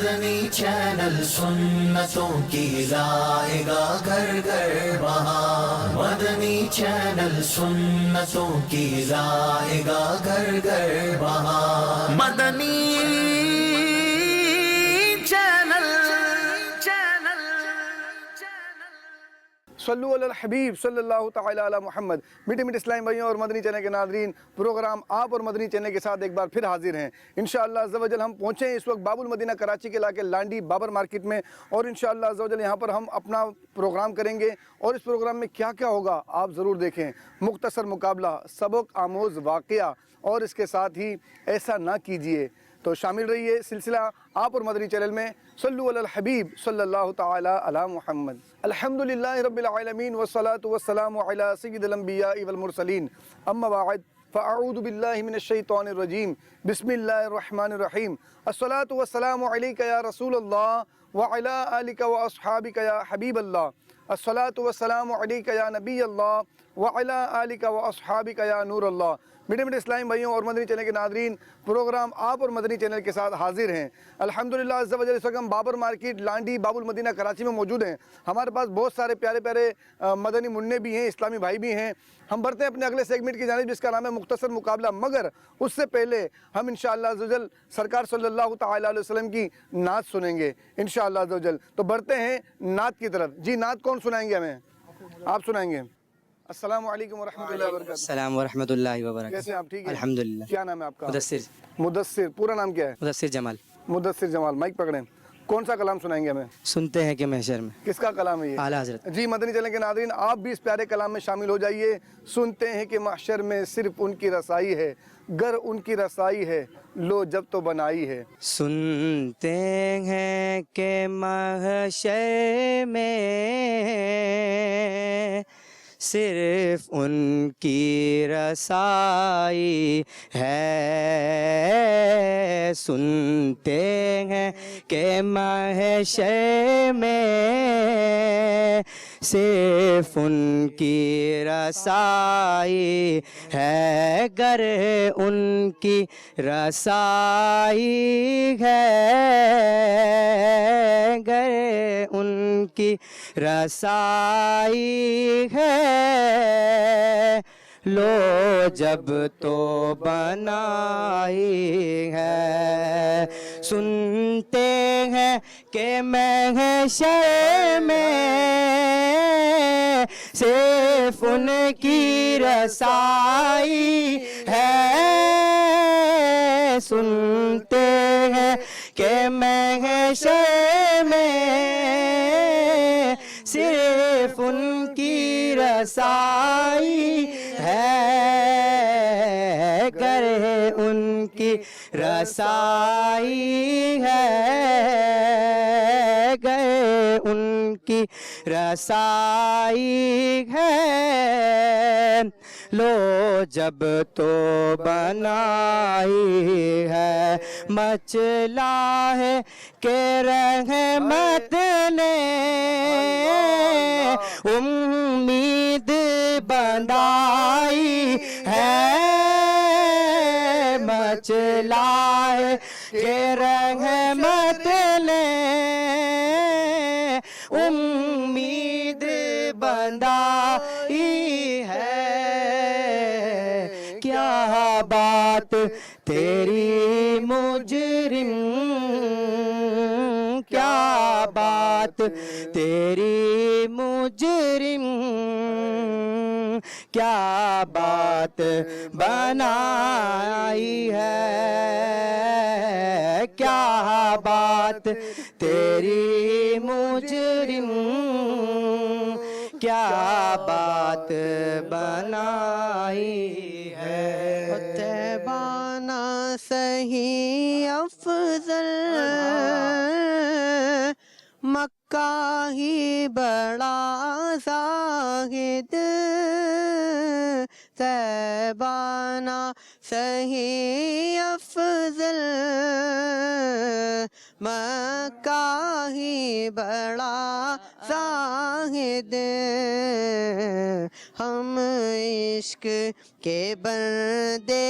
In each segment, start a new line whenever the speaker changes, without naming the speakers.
مدنی channel سنتوں کی لائے گا گھر گھر بہار، مدنی چینل سنتوں کی لائے گا گھر گھر بہار، مدنی چینل
صلو علی الحبیب صلی اللہ تعالی علی محمد۔ میٹھے میٹھے اسلام بھائیوں اور مدنی چینل کے ناظرین، پروگرام آپ اور مدنی چینل کے ساتھ ایک بار پھر حاضر ہیں۔ انشاءاللہ عز و جل ہم پہنچے ہیں اس وقت باب المدینہ کراچی کے علاقے لانڈی بابر مارکیٹ میں، اور انشاءاللہ عز و جل یہاں پر ہم اپنا پروگرام کریں گے، اور اس پروگرام میں کیا کیا ہوگا آپ ضرور دیکھیں۔ مختصر مقابلہ، سبق آموز واقعہ، اور اس کے ساتھ ہی ایسا نہ کیجئے۔ تو شامل رہیے سلسلہ آپ اور مدنی چینل میں۔ صلو علی الحبیب صلی اللہ تعالی علی محمد۔ الحمدللہ رب العالمین والصلاة والسلام علی سید الانبیاء والمرسلین، اما بعد فاعوذ باللہ من الشیطان الرجیم، بسم اللہ الرحمن الرحیم۔ الصلاة والسلام علیک یا رسول اللہ وعلی آلک واصحابک یا حبیب اللہ۔ الصلاة والسلام علیک یا نبی اللہ وعلی آلک واصحابک یا نور اللہ۔ میٹھے میٹھے اسلام بھائیوں اور مدنی چینل کے ناظرین، پروگرام آپ اور مدنی چینل کے ساتھ حاضر ہیں۔ الحمدللہ عز و جل اس وقت ہم بابر مارکیٹ لانڈی باب المدینہ کراچی میں موجود ہیں۔ ہمارے پاس بہت سارے پیارے پیارے مدنی منع بھی ہیں، اسلامی بھائی بھی ہیں۔ ہم بڑھتے ہیں اپنے اگلے سیگمنٹ کی جانب جس کا نام ہے مختصر مقابلہ، مگر اس سے پہلے ہم انشاءاللہ عز و جل سرکار صلی اللہ تعالی علیہ وسلم کی نعت سنیں گے انشاءاللہ عز و جل۔ تو بڑھتے ہیں نعت کی طرف۔ جی نعت کون سنائیں گے ہمیں؟ آپ سنائیں گے۔ السلام علیکم ورحمۃ اللہ وبرکاتہ۔
السلام ورحمۃ اللہ وبرکاتہ۔
کیسے ہیں آپ؟ ٹھیک ہے
الحمدللہ۔
کیا نام ہے آپ کا؟
مدثر۔
مدثر، پورا نام کیا ہے؟
مدثر جمال۔
مدثر جمال، مائک پکڑیں۔ کون سا کلام سنائیں گے ہمیں؟
سنتے ہیں کہ محشر میں۔
کس کا کلام ہے یہ؟
اعلیٰ حضرت۔
جی مدنی چینل کے ناظرین، آپ بھی اس پیارے کلام میں شامل ہو جائیے۔ سنتے ہیں کہ محشر میں صرف ان کی رسائی ہے، گر ان کی رسائی ہے لو جب تو بنائی ہے۔
سنتے ہیں کہ محشر میں صرف ان کی رسائی ہے، سنتے ہیں کہ محشر میں صرف ان کی رسائی ہے، گر ان کی رسائی ہے، گر ان کی رسائی ہے لو جب تو بنائی ہے، سنتے ہیں کہ محشر میں صرف ان کی رسائی ہے، سنتے ہیں کہ محشر میں صرف ان کی رسائی ہے، گر ان کی رسائی ہے، گر ان کی رسائی ہے لو جب تو بنائی ہے، مچلا ہے کہ رحمت نے امید بندائی ہے، مچلا ہے کہ رحمت نے امید بندائی ہے، کیا بات تیری مجرم، کیا بات تیری مجرم، کیا بات بنائی ہے، کیا بات تیری مجرم، کیا بات بنائی ہے،
تیبانہ صحیح افضل مکہ ہی بڑا زاہد، تیبانہ صحیح افضل مکہ ہی بڑا زاہد، ہم عشق کے بندے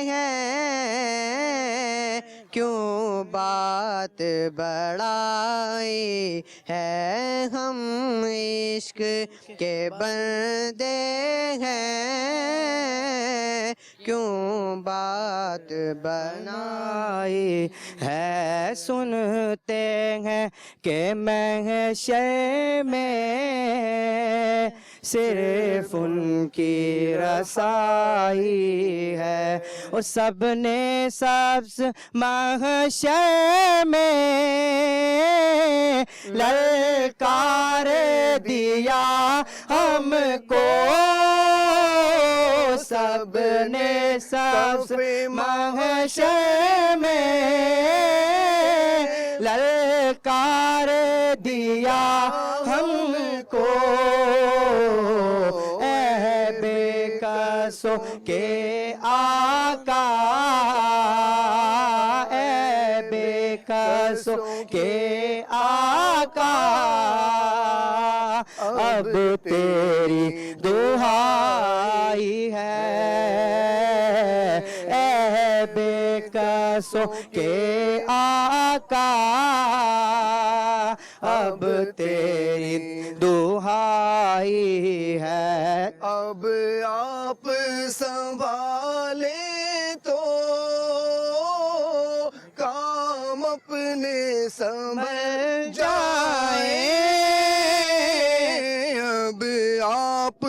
ہیں क्यों बात बढ़ाई है, हम इश्क के बंदे हैं, क्यों बात
बनाई है, सुनते हैं कि महशर में सिर्फ उनकी रसाई है। और सबने सब्ज़ महशर में ललकार दिया हमको, सबने सब्ज़ महशर में ललकार दिया हमको। ऐ बेकसों के आका, ऐ बेकसों के आका, अब तेरी दुहाई है। ऐ बेकसों के आका, अब तेरी दुहाई है।
अब आप संभाले तो काम अपने संभल जाए, अब आप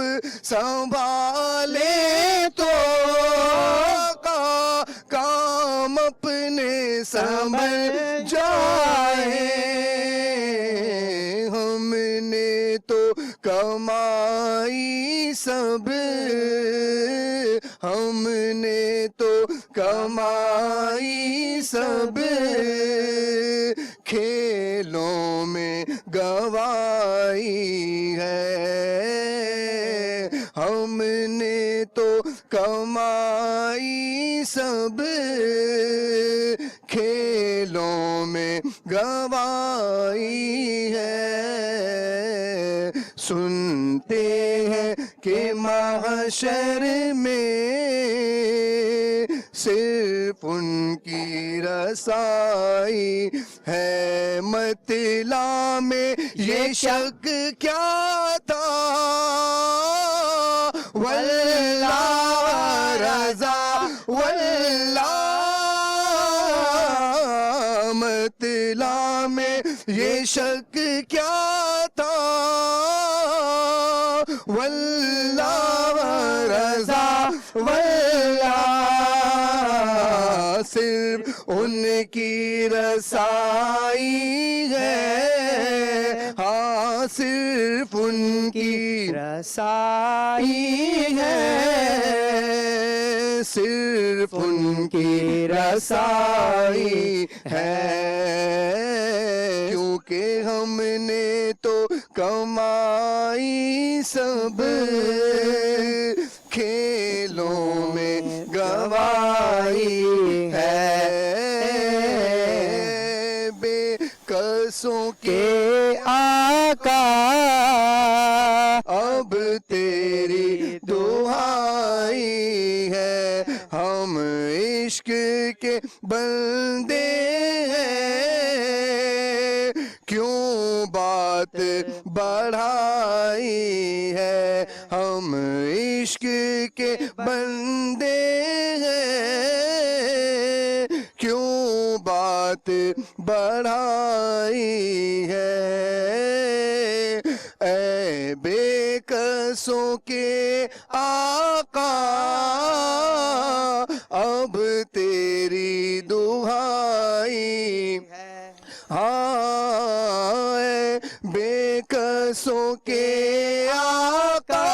संभाले तो काम अपने संभल जाए। हमने तो कमाई सब, हमने तो कमाई सब, खेलों में गवाई है। हमने तो कमाई सब, खेलों में गवाई है। सुनते हैं कि महशर में सिर्फ उनकी रसाई है। मतला में ये शक क्या था, वल्लाह रज़ा वल्लाह, मतला में ये शक क्या था, वल्लाह रज़ा वल्लाह, सिर्फ उनकी रसाई है। हाँ, सिर्फ उनकी
रसाई
है, सिर्फ उनकी रसाई है। क्योंकि हमने तो कमाई सब, खेलों में गवाई है। बेकसों के
आका,
अब तेरी दुहाई है। हम इश्क के बंदे हैं, क्यों बात बढ़ाई है। हम इश्क के बंदे हैं, क्यों बात बढ़ाई है। ऐ बेकसों के आका, अब तेरी दुहाई है। हाँ, ऐ बेकसों के आका,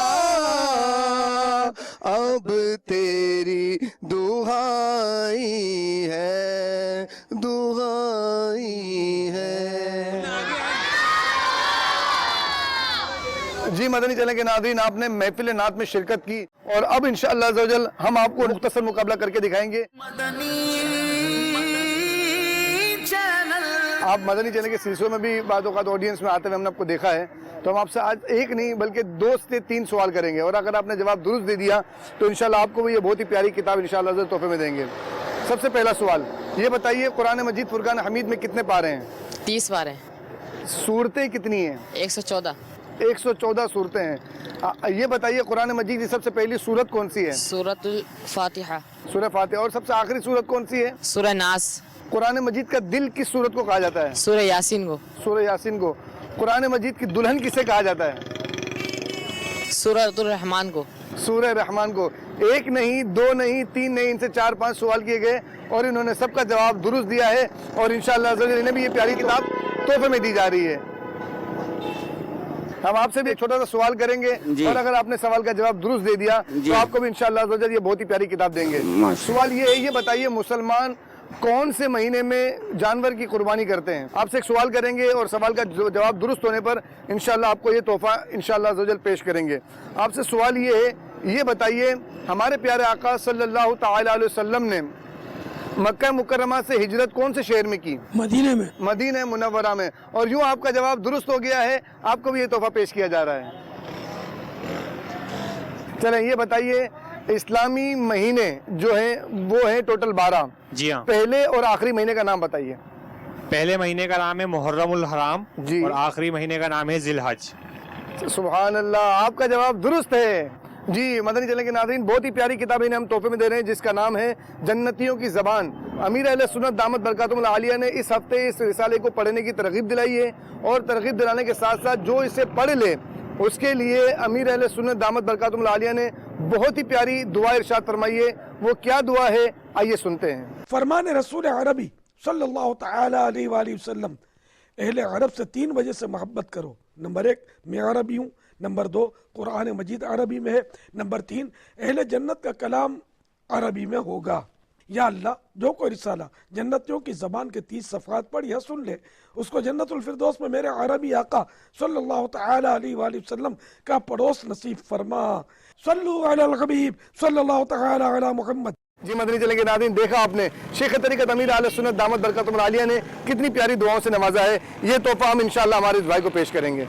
अब तेरी दुहाई है, दुहाई है। जी मदनी चैनल के नाज़रीन, आपने महफिल नात में शिरकत की और अब इंशाअल्लाह अज़्ज़वजल हम आपको मुख्तसर मुकाबला करके दिखाएंगे। आप मदनी चैनल के सिलसिले में भी बाद औक़ात ऑडियंस में आते हुए हमने आपको देखा है, तो हम आपसे आज एक नहीं बल्कि 2 से 3 सवाल करेंगे और अगर आपने जवाब दुरुस्त दे दिया तो इंशाअल्लाह आपको भी ये बहुत ही प्यारी किताब इंशाअल्लाह तोहफे में देंगे। सबसे पहला सवाल, یہ بتائیے قرآن مجید فرقان حمید میں کتنے پارے ہیں؟
30 بار ہیں.
صورتیں کتنی ہیں؟
114.
114 صورتیں ہیں. یہ بتائیے قرآن مجید کی سب سے پہلی صورت کون سی ہے؟
سورۃ الفاتحہ.
سورہ فاتحہ. اور سب سے آخری صورت کون سی ہے؟
سورہ ناس.
قرآن مجید کا دل کس صورت کو کہا جاتا ہے؟
سورہ یاسین کو.
سورہ یاسین کو. قرآن مجید کی دلہن کسے کہا جاتا ہے؟
سورۃ الرحمن کو.
سورہ رحمان کو. ایک نہیں، دو نہیں، تین نہیں، ان سے 4-5 سوال کیے گئے اور انہوں نے سب کا جواب درست دیا ہے اور انشاءاللہ انہیں بھی یہ پیاری کتاب تحفے میں دی جا رہی ہے. ہم آپ سے بھی ایک چھوٹا سا سوال کریں گے اور اگر آپ نے سوال کا جواب درست دے دیا تو آپ کو بھی انشاءاللہ یہ بہت ہی پیاری کتاب دیں گے. سوال یہ ہے، یہ بتائیے مسلمان کون سے مہینے میں جانور کی قربانی کرتے ہیں؟ آپ سے ایک سوال کریں گے اور سوال کا جواب درست ہونے پر انشاءاللہ آپ کو یہ تحفہ انشاءاللہ عزوجل پیش کریں گے. آپ سے سوال یہ ہے، یہ بتائیے ہمارے پیارے آقا صلی اللہ تعالی علیہ وسلم نے مکہ مکرمہ سے ہجرت کون سے شہر میں کی؟
مدینے میں.
مدینہ منورہ میں. اور یوں آپ کا جواب درست ہو گیا ہے، آپ کو بھی یہ تحفہ پیش کیا جا رہا ہے. چلیں یہ بتائیے اسلامی مہینے جو ہیں وہ ہیں ٹوٹل 12.
جی ہاں.
پہلے اور آخری مہینے کا نام بتائیے.
پہلے مہینے کا نام ہے محرم الحرام
جی.
اور آخری مہینے کا نام ہے ذی الحج.
سبحان اللہ، آپ کا جواب درست ہے. جی مدنی چینل کے ناظرین، بہت ہی پیاری کتاب انہیں ہم تحفے میں دے رہے ہیں جس کا نام ہے جنتیوں کی زبان. امیر اہل سنت دامت برکاتہم العالیہ نے اس ہفتے اس رسالے کو پڑھنے کی ترغیب دلائی ہے اور ترغیب دلانے کے ساتھ ساتھ جو اسے پڑھ لے اس کے لیے امیر اہل سنت دامت برکاتہم العالیہ نے بہت ہی پیاری دعا ارشاد فرمائی ہے. وہ کیا دعا ہے آئیے سنتے ہیں.
فرمان رسول عربی صلی اللہ تعالی علیہ وآلہ وسلم، اہل عرب سے 3 وجہ سے محبت کرو. نمبر 1 میں عربی ہوں. نمبر 2 قرآن مجید عربی میں ہے. نمبر 3 اہل جنت کا کلام عربی میں ہوگا. یا اللہ جو کوئی رسالہ جنتیوں کی زبان کے 30 صفحات پڑھ یا سن لے اس کو جنت الفردوس میں میرے عربی آقا صلی اللہ تعالی علیہ وآلہ وسلم کا پڑوس نصیب فرما. صلو علی الحبیب صلی اللہ تعالی علی محمد.
جی مدنی چینل کے ناظرین، دیکھا آپ نے شیخ طریقت امیر اہل سنت دامت برکاتہم العالیہ نے کتنی پیاری دعاؤں سے نوازا ہے. یہ تحفہ ہم انشاءاللہ ہمارے اس بھائی کو پیش کریں گے.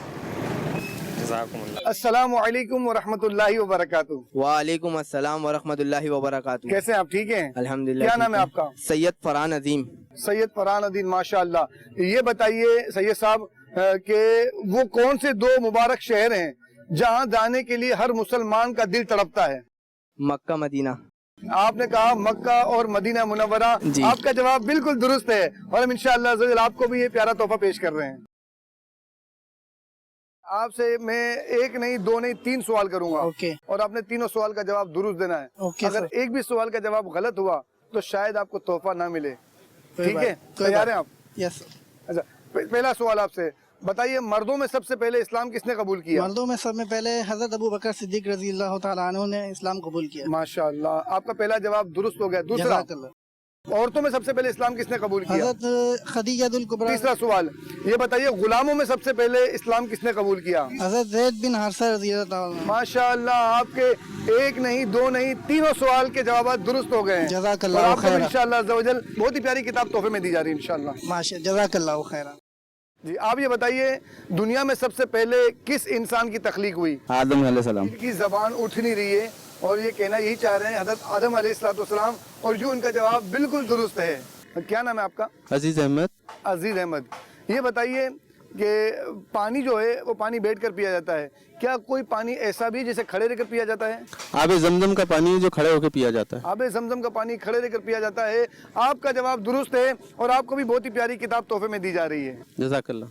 السلام علیکم ورحمۃ اللہ وبرکاتہ.
وعلیکم السلام ورحمۃ اللہ وبرکاتہ.
کیسے ہیں آپ؟ ٹھیک ہیں
الحمدللہ.
کیا نام ہے آپ کا؟
سید فرحان عظیم.
سید فرحان عظیم، ماشاءاللہ. یہ بتائیے سید صاحب کہ وہ کون سے 2 مبارک شہر ہیں جہاں جانے کے لیے ہر مسلمان کا دل تڑپتا ہے؟
مکہ مدینہ.
آپ نے کہا مکہ اور مدینہ منورہ.
جی.
آپ کا جواب بالکل درست ہے اور ہم انشاءاللہ عزوجل آپ کو بھی یہ پیارا تحفہ پیش کر رہے ہیں. آپ سے میں 1 نہیں 2 نہیں 3 سوال کروں گا اور آپ نے تینوں سوال کا جواب درست دینا ہے. اگر ایک بھی سوال کا جواب غلط ہوا تو شاید آپ کو تحفہ نہ ملے. ٹھیک ہے؟ تیار ہیں آپ؟
یس.
اچھا پہلا سوال آپ سے بتائیے، مردوں میں سب سے پہلے اسلام کس نے قبول کیا؟
مردوں میں سب میں پہلے حضرت ابو بکر صدیق رضی اللہ تعالیٰ عنہ نے اسلام قبول کیا.
ماشاءاللہ، آپ کا پہلا جواب درست ہو گیا. دوسرا، عورتوں میں سب سے پہلے اسلام کس نے قبول کیا؟
حضرت خدیجہ الکبریٰ.
تیسرا سوال یہ بتائیے، غلاموں میں سب سے پہلے اسلام کس نے قبول کیا؟
حضرت زید بن حارثہ رضی اللہ تعالیٰ عنہ.
ماشاءاللہ، آپ کے 1 نہیں 2 نہیں تینوں سوال کے جوابات درست ہو گئے ہیں.
جزاک
اور
اللہ
آپ کو
خیر.
انشاءاللہ عزوجل بہت ہی پیاری کتاب تحفے میں دی جا رہی ہے انشاءاللہ.
ماشاء جزاک اللہ خیر.
جی آپ یہ بتائیے، دنیا میں سب سے پہلے کس انسان کی تخلیق ہوئی؟
آدم علیہ السلام.
ان کی زبان اٹھ نہیں رہی ہے اور یہ کہنا یہی چاہ رہے ہیں حضرت آدم علیہ السلام، اور جو ان کا جواب بالکل درست ہے. کیا نام ہے آپ کا؟
عزیز احمد.
عزیز احمد. یہ بتائیے کہ پانی جو ہے وہ پانی بیٹھ کر پیا جاتا ہے، کیا کوئی پانی ایسا بھی جسے کھڑے رہ کر پیا جاتا ہے؟
آب زمزم کا پانی جو کھڑے ہو کے پیا جاتا ہے.
آب زمزم کا پانی کھڑے رہ کر پیا جاتا ہے. آپ کا جواب درست ہے اور آپ کو بھی بہت ہی پیاری کتاب تحفے میں دی جا رہی ہے.
جزاک اللہ.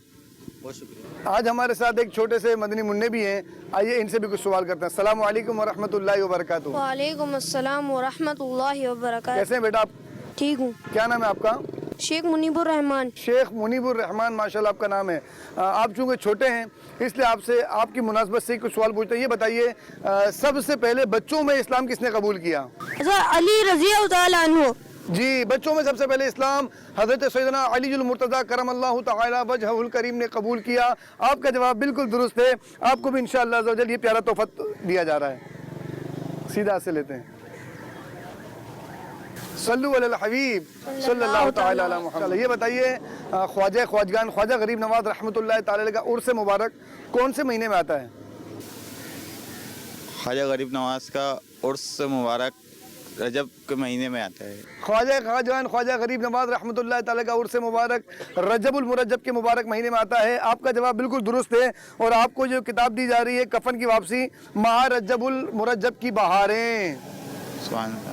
بہت شکریہ.
آج ہمارے ساتھ ایک چھوٹے سے مدنی منع بھی ہیں، آئیے ان سے بھی کچھ سوال کرتے ہیں. السلام علیکم ورحمۃ اللہ وبرکاتہ.
وعلیکم السلام ورحمۃ اللہ وبرکاتہ.
کیسے ہیں بیٹا آپ؟
ٹھیک ہوں.
کیا نام ہے آپ کا؟
شیخ منیب الرحمان.
شیخ منیب الرحمان، ماشاءاللہ آپ کا نام ہے. آپ چونکہ چھوٹے ہیں اس لیے آپ سے آپ کی مناسبت سے کچھ سوال پوچھتے ہیں. یہ بتائیے سب سے پہلے بچوں میں اسلام کس نے قبول کیا؟
حضرت علی رضی اللہ تعالیٰ عنہ.
جی بچوں میں سب سے پہلے اسلام حضرت سیدنا علی المرتضیٰ کرم اللہ تعالی وجہہ الکریم نے قبول کیا. آپ کا جواب بالکل درست ہے. آپ کو بھی انشاءاللہ عزوجل یہ پیارا تحفہ دیا جا رہا ہے. سیدھا سے لیتے ہیں. صلو علی الحبیب صلی اللہ تعالی علی محمد. یہ بتائیے خواجہ خواجگان خواجہ غریب نواز رحمۃ اللہ تعالی علیہ کا عرس مبارک کون سے مہینے میں آتا ہے؟
خواجہ غریب نواز کا عرس مبارک रजब के महीने में आता है।
ख्वाजा खाजवान ख्वाजा गरीब नवाज रहमतुल्लाह ताला का उर्स मुबारक रजबुल मुरज्जब के मुबारक महीने में आता है। आपका जवाब बिल्कुल दुरुस्त है और आपको जो किताब दी जा रही है कफन की वापसी माह रजबुल मुरज्जब की बहारें।
सुभान अल्लाह।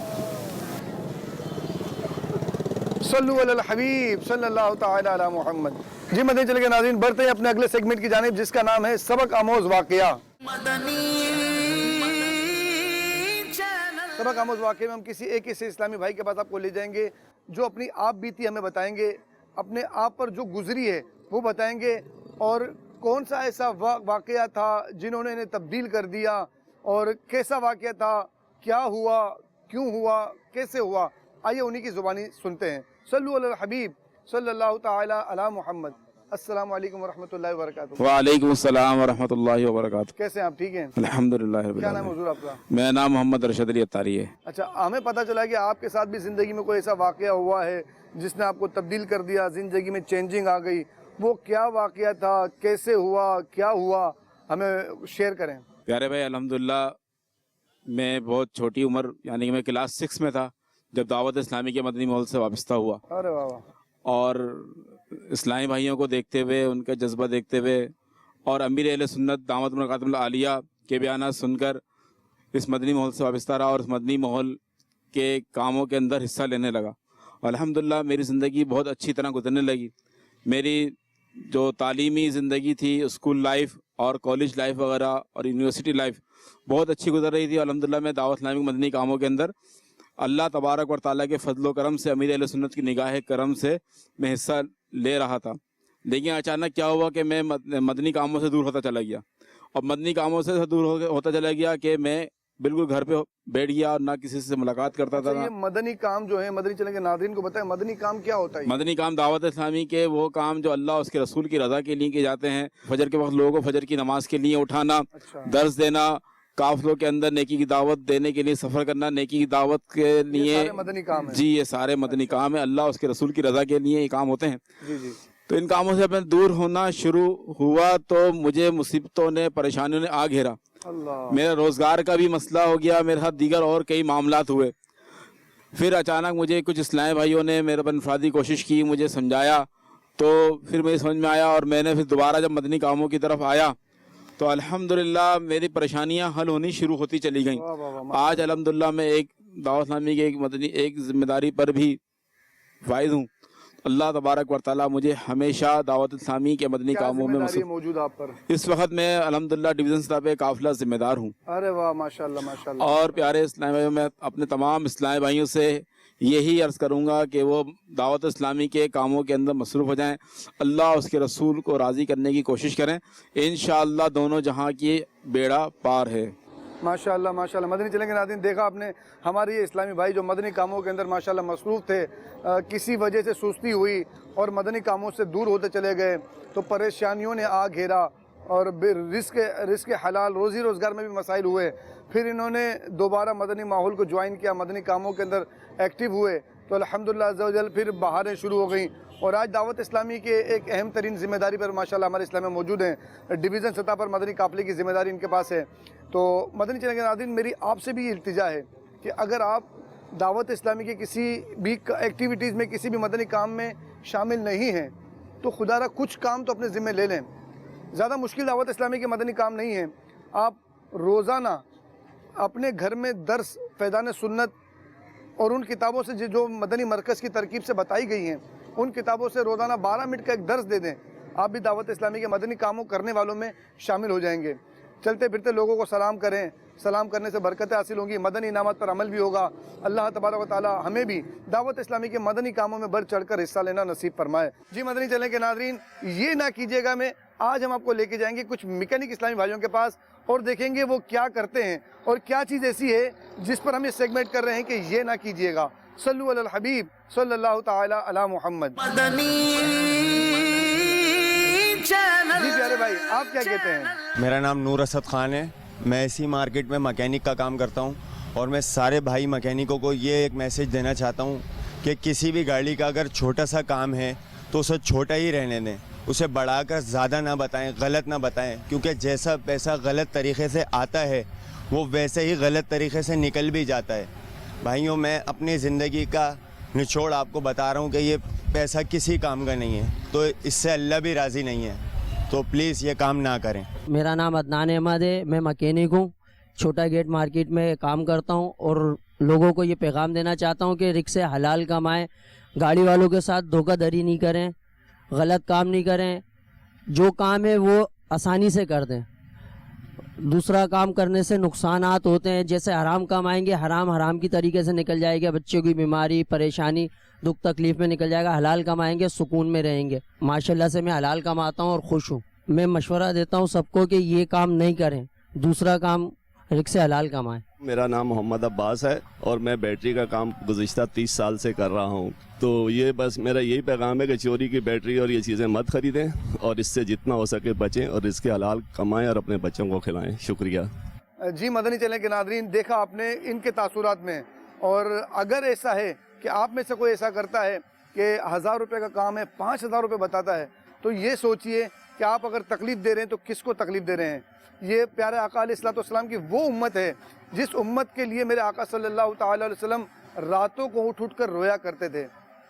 सल्लु अलल हबीब सल्लल्लाहु तआला अला मुहम्मद। जी मदनी चैनल के नाज़रीन, बढ़ते हैं अपने अगले सेगमेंट की जानिब जिसका नाम है सबक आमोज वाक़या। सबक आमोज वाक़े में हम किसी एक ऐसे इस्लामी भाई के पास आपको ले जाएंगे जो अपनी आप बीती हमें बताएंगे, अपने आप पर जो गुजरी है वो बताएंगे और कौन सा ऐसा वाक़या था जिन्होंने इन्हें तब्दील कर दिया और कैसा वाक़या था, क्या हुआ, क्यों हुआ, कैसे हुआ। आइए उन्हीं की ज़ुबानी सुनते हैं। सल्लु अलल हबीब सल्लल्लाहु तआला अला मुहम्मद। अस्सलाम वालेकुम वरहमतुल्लाहि वबरकातुहू।
वालेकुम अस्सलाम वरहमतुल्लाहि वबरकातुहू।
कैसे हैं आप? ठीक हैं
अल्हम्दुलिल्लाह रब्बिल
क्या नाम
आलमीन।
हुजूर आपका?
मेरा नाम मोहम्मद अरशद अली अत्तारी है।
अच्छा, हमें पता चला कि आपके साथ भी ज़िंदगी में कोई ऐसा वाक़या हुआ है जिसने आपको तब्दील कर दिया, ज़िंदगी में चेंजिंग आ गई। वो क्या वाक़या था, कैसे हुआ, क्या हुआ, हमें शेयर करें।
प्यारे भाई, अल्हम्दुलिल्लाह मैं बहुत छोटी उम्र यानी कि मैं क्लास 6 में था जब दावत इस्लामी के मदनी माहौल से वाबस्ता हुआ।
अरे वाह वाह।
और इस्लामी भाइयों को देखते हुए, उनका जज्बा देखते हुए और अमीर अहले सुन्नत दामत बरकातुहुल आलिया के बयान सुनकर इस मदनी माहौल से वाबस्ता रहा और इस मदनी माहौल के कामों के अंदर हिस्सा लेने लगा। अल्हम्दुलिल्लाह मेरी ज़िंदगी बहुत अच्छी तरह गुजरने लगी। मेरी जो तालीमी ज़िंदगी थी, स्कूल लाइफ और कॉलेज लाइफ वगैरह और यूनिवर्सिटी लाइफ बहुत अच्छी गुजर रही थी। अल्हम्दुलिल्लाह मैं दावत इस्लामी मदनी कामों के अंदर अल्लाह तबारक व तआला के फजल करम से, अमीर अहले सुन्नत की निगाह करम से मैं हिस्सा ले रहा था। लेकिन अचानक क्या हुआ कि मैं मदनी कामों से दूर होता चला गया और मदनी कामों से दूर होता चला गया कि मैं बिल्कुल घर पे बैठ गया और ना किसी से मुलाकात करता था।
ये मदनी काम जो है, मदनी चैनल के नाज़रीन को बताएं मदनी काम क्या होता है।
मदनी काम दावत इस्लामी के वो काम जो अल्लाह उसके रसूल की रज़ा के लिए किए जाते हैं। फजर के वक्त लोगों को फजर की नमाज के लिए उठाना, दर्स देना, काफिलों के अंदर नेकी की दावत देने के लिए सफ़र करना, नेकी की दावत के लिए
मदनी काम है।
जी ये सारे मदनी काम है। अल्लाह उसके रसूल की रज़ा के लिए ये काम होते हैं।
जी जी।
तो इन कामों से मैं दूर होना शुरू हुआ तो मुझे मुसीबतों ने, परेशानियों ने आ घेरा। मेरा रोज़गार का भी मसला हो गया, मेरे साथ दीगर और कई मामलात हुए। फिर अचानक मुझे कुछ इस्लामी भाइयों ने मेरे पर इनफरादी कोशिश की, मुझे समझाया, तो फिर मुझे समझ में आया और मैंने फिर दोबारा जब मदनी कामों की तरफ आया तो अल्हम्दुलिल्लाह मेरी परेशानियां हल होनी शुरू होती चली गईं। आज अल्हम्दुलिल्लाह मैं एक दावत इस्लामी के एक जिम्मेदारी पर भी फाइज हूँ। अल्लाह तबारक व तआला मुझे हमेशा दावत इस्लामी के मदनी कामों में
मौजूद आप पर।
इस वक्त मैं अल्हम्दुलिल्लाह डिवीज़न सतह पे काफिला जिम्मेदार हूँ।
अरे वाह, माशाल्लाह माशाल्लाह।
और प्यारे इस्लामी भाइयों, मैं अपने तमाम इस्लामी भाइयों से यही अर्ज़ करूँगा कि वो दावत इस्लामी के कामों के अंदर मसरूफ़ हो जाएँ, अल्लाह उसके रसूल को राज़ी करने की कोशिश करें। इंशाअल्लाह दोनों जहाँ की बेड़ा पार है।
माशाल्लाह माशाल्लाह। मदनी चैनल के नाज़रीन, देखा आपने हमारे ये इस्लामी भाई जो मदनी कामों के अंदर माशाल्लाह मसरूफ़ थे, किसी वजह से सुस्ती हुई और मदनी कामों से दूर होते चले गए तो परेशानियों ने आ घेरा और रिस्क हलाल रोज़ी रोज़गार में भी मसाइल हुए। फिर इन्होंने दोबारा मदनी माहौल को ज्वाइन किया, मदनी कामों के अंदर एक्टिव हुए तो अल्हम्दुलिल्लाह अज़्ज़ा व जल फिर बहारें शुरू हो गई और आज दावत इस्लामी के एक अहम तरीन ज़िम्मेदारी पर माशाल्लाह हमारे इस्लाम में मौजूद हैं। डिवीज़न सतह पर मदनी काफ़िले की ज़िम्मेदारी इनके पास है। तो मदनी चैनल के नाज़रीन, मेरी आपसे भी इल्तिजा है कि अगर आप दावत इस्लामी के किसी भी एक्टिविटीज़ में, किसी भी मदनी काम में शामिल नहीं हैं तो खुदारा कुछ काम तो अपने ज़िम्मे ले लें। ज़्यादा मुश्किल दावत इस्लामी के मदनी काम नहीं है। आप रोज़ाना अपने घर में दर्स फैज़ान सुन्नत और उन किताबों से जो मदनी मरकज़ की तरकीब से बताई गई हैं, उन किताबों से रोज़ाना 12 मिनट का एक दर्स दे दें, आप भी दावत इस्लामी के मदनी कामों करने वालों में शामिल हो जाएंगे। चलते फिरते लोगों को सलाम करें, सलाम करने से बरकतें हासिल होंगी, मदनी इनामत पर अमल भी होगा। अल्लाह तबारक व तआला हमें भी दावत इस्लामी के मदनी कामों में बढ़ चढ़कर हिस्सा लेना नसीब फरमाए। जी मदनी चैनल के नाज़रीन, ये ना कीजिएगा मैं आज हम आपको लेके जाएंगे कुछ मैकेनिक इस्लामी भाइयों के पास और देखेंगे वो क्या करते हैं और क्या चीज़ ऐसी है जिस पर हम ये सेगमेंट कर रहे हैं कि ये ना कीजिएगा। सल्लु अलल हबीब सल्लल्लाहु तआला अला मुहम्मद। जी प्यारे भाई, आप क्या कहते हैं?
मेरा नाम नूर असद खान है। मैं इसी मार्केट में मैकेनिक का काम करता हूं और मैं सारे भाई मैकेनिकों को ये एक मैसेज देना चाहता हूं कि किसी भी गाड़ी का अगर छोटा सा काम है तो उसे छोटा ही रहने दें, उसे बढ़ाकर ज़्यादा ना बताएं, गलत ना बताएं, क्योंकि जैसा पैसा गलत तरीके से आता है वो वैसे ही गलत तरीके से निकल भी जाता है। भाइयों मैं अपनी ज़िंदगी का निचोड़ आपको बता रहा हूँ कि ये पैसा किसी काम का नहीं है, तो इससे अल्लाह भी राज़ी नहीं है, तो प्लीज़ ये काम ना करें।
मेरा नाम अदनान अहमद है, मैं मकैनिक हूँ, छोटा गेट मार्केट में काम करता हूँ और लोगों को ये पैगाम देना चाहता हूँ कि रिक्शे हलाल कमाएं, गाड़ी वालों के साथ धोखाधड़ी नहीं करें, गलत काम नहीं करें, जो काम है वो आसानी से कर दें। दूसरा काम करने से नुकसानात होते हैं, जैसे हराम कमाएंगे हराम हराम की तरीके से निकल जाएगा, बच्चों की बीमारी परेशानी दुख तकलीफ में निकल जाएगा। हलाल कमाएंगे सुकून में रहेंगे। माशाल्लाह से मैं हलाल कमाता हूँ और खुश हूँ। मैं मशवरा देता हूँ सबको कि ये काम नहीं करें, दूसरा काम रिक्शे हलाल कमाएं।
मेरा नाम मोहम्मद अब्बास है और मैं बैटरी का काम गुज़िश्ता 30 साल से कर रहा हूँ। तो ये बस मेरा यही पैगाम है कि चोरी की बैटरी और ये चीज़ें मत ख़रीदें और इससे जितना हो सके बचें और इसके हलाल कमाएं और अपने बच्चों को खिलाएं। शुक्रिया।
जी मदनी चैनल के नादरीन, देखा आपने इनके तासुरात में, और अगर ऐसा है कि आप में से कोई ऐसा करता है कि 1000 रुपये का काम है 5000 रुपये बताता है, तो ये सोचिए कि आप अगर तकलीफ़ दे रहे हैं तो किसको तकलीफ़ दे रहे हैं। ये प्यारे आका अलैहिस्सलाम की वो उम्मत है जिस उम्मत के लिए मेरे आका सल्लल्लाहु ताला अलैहि वसल्लम रातों को उठ उठ कर रोया करते थे।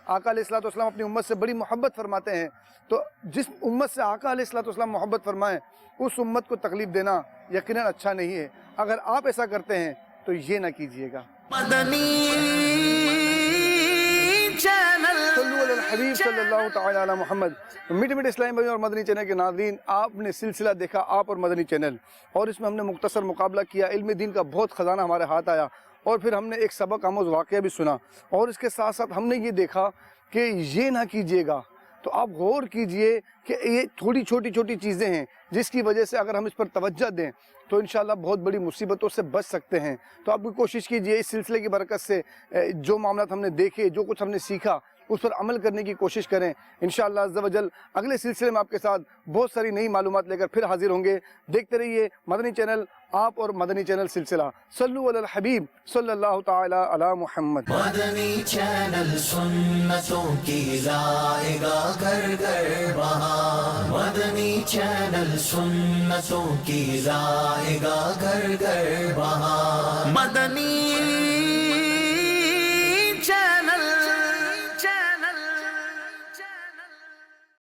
आका अलैहिस्सलाम अपनी उम्मत से बड़ी मोहब्बत फरमाते हैं, तो जिस उम्मत से आका अलैहिस्सलाम मोहब्बत फरमाएं उस उम्मत को तकलीफ़ देना यकीनन अच्छा नहीं है। अगर आप ऐसा करते हैं तो ये ना कीजिएगा। हबीब सल्लल्लाहु ताला अला मुहम्मद। मीठे मीठे इस्लामी भाइयों और मदनी चैनल के नाज़रीन, आपने सिलसिला देखा आप और मदनी चैनल, और इसमें हमने मुख्तसर मुकाबला किया, इल्म दीन का बहुत ख़जाना हमारे हाथ आया, और फिर हमने एक सबक आमोज़ वाक़या भी सुना, और इसके साथ साथ हमने ये देखा कि ये ना कीजिएगा। तो आप गौर कीजिए कि ये थोड़ी छोटी छोटी चीज़ें हैं जिसकी वजह से अगर हम इस पर तवज्जो दें तो इंशाल्लाह बहुत बड़ी मुसीबतों से बच सकते हैं। तो आप भी कोशिश कीजिए इस सिलसिले की बरकत से जो मामला हमने देखे, जो कुछ हमने सीखा, उस पर अमल करने की कोशिश करें। इंशाअल्लाह अज़्ज़ा वजल अगले सिलसिले में आपके साथ बहुत सारी नई मालूमात लेकर फिर हाजिर होंगे। देखते रहिए मदनी चैनल, आप और मदनी चैनल सिलसिला। सल्लु अलल हबीब सल्लल्लाहु ताला अला मुहम्मद।
मदनी चैनल सुन्नतों की लाएगा घर घर बहार। मदनी चैनल सुन्नतों की लाएगा घर घर बहार। मदनी